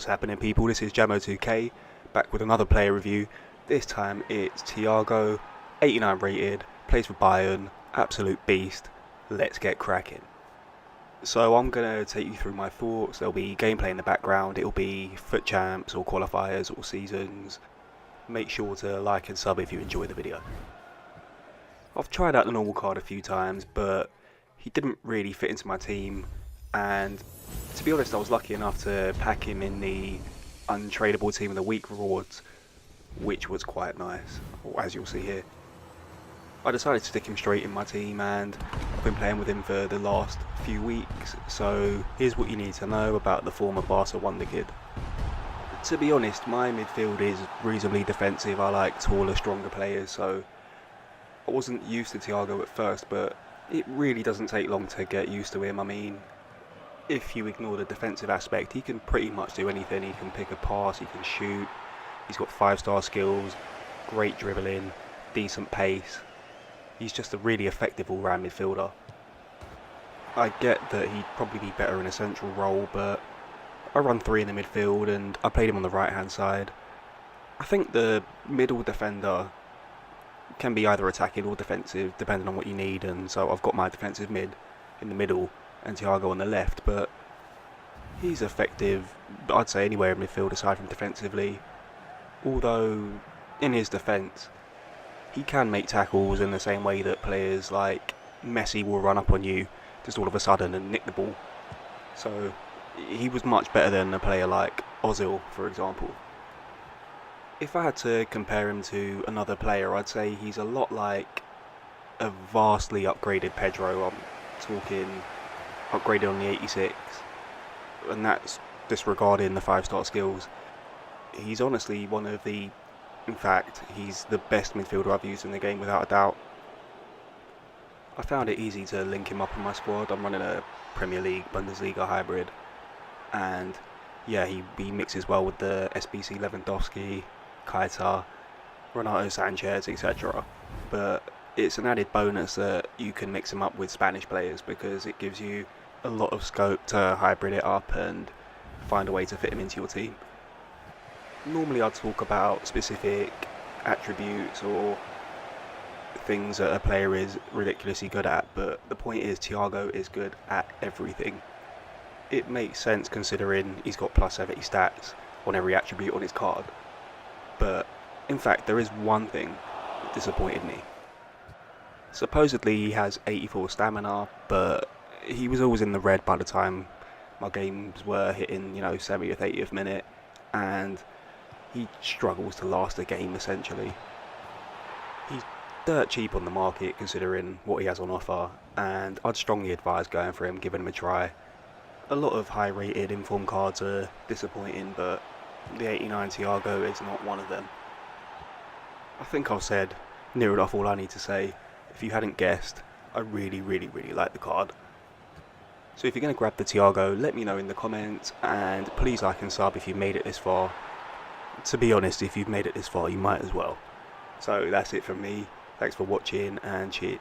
happening, people? This is Jamo2K back with another player review. This time it's Thiago, 89 rated, plays for Bayern, absolute beast. Let's get cracking. So I'm going to take you through my thoughts. There'll be gameplay in the background, it'll be foot champs or qualifiers or seasons. Make sure to like and sub if you enjoy the video. I've tried out the normal card a few times, but he didn't really fit into my team, and to be honest I was lucky enough to pack him in the untradeable team of the week rewards, which was quite nice, as you'll see here. I decided to stick him straight in my team, and I've been playing with him for the last few weeks, so here's what you need to know about the former Barca wonder kid. To be honest, my midfield is reasonably defensive. I like taller, stronger players, so I wasn't used to Thiago at first, but it really doesn't take long to get used to him. I mean, if you ignore the defensive aspect, he can pretty much do anything. He can pick a pass, he can shoot, he's got 5-star skills, great dribbling, decent pace. He's just a really effective all-round midfielder. I get that he'd probably be better in a central role, but I run 3 in the midfield and I played him on the right-hand side. I think the middle defender can be either attacking or defensive, depending on what you need, and so I've got my defensive mid in the middle and Thiago on the left, but he's effective, I'd say, anywhere in midfield aside from defensively. Although, in his defence, he can make tackles in the same way that players like Messi will run up on you just all of a sudden and nick the ball. So he was much better than a player like Ozil, for example. If I had to compare him to another player, I'd say he's a lot like a vastly upgraded Pedro. I'm talking upgraded on the 86, and that's disregarding the 5-star skills. He's honestly in fact, he's the best midfielder I've used in the game without a doubt. I found it easy to link him up in my squad. I'm running a Premier League, Bundesliga hybrid, and yeah, he mixes well with the SBC Lewandowski, Keita, Renato Sanchez, etc. But it's an added bonus that you can mix him up with Spanish players, because it gives you a lot of scope to hybrid it up and find a way to fit him into your team. Normally I'd talk about specific attributes or things that a player is ridiculously good at, but the point is Thiago is good at everything. It makes sense considering he's got plus 70 stats on every attribute on his card. But in fact, there is one thing that disappointed me. Supposedly he has 84 stamina, but he was always in the red by the time my games were hitting, 70th, 80th minute, and he struggles to last a game essentially. He's dirt cheap on the market considering what he has on offer, and I'd strongly advise going for him, giving him a try. A lot of high rated inform cards are disappointing, but the 89 Thiago is not one of them. I think I've said near enough all I need to say. If you hadn't guessed, I really like the card. So if you're going to grab the Thiago, let me know in the comments, and please like and sub if you've made it this far. To be honest, if you've made it this far, you might as well. So that's it from me. Thanks for watching, and cheers.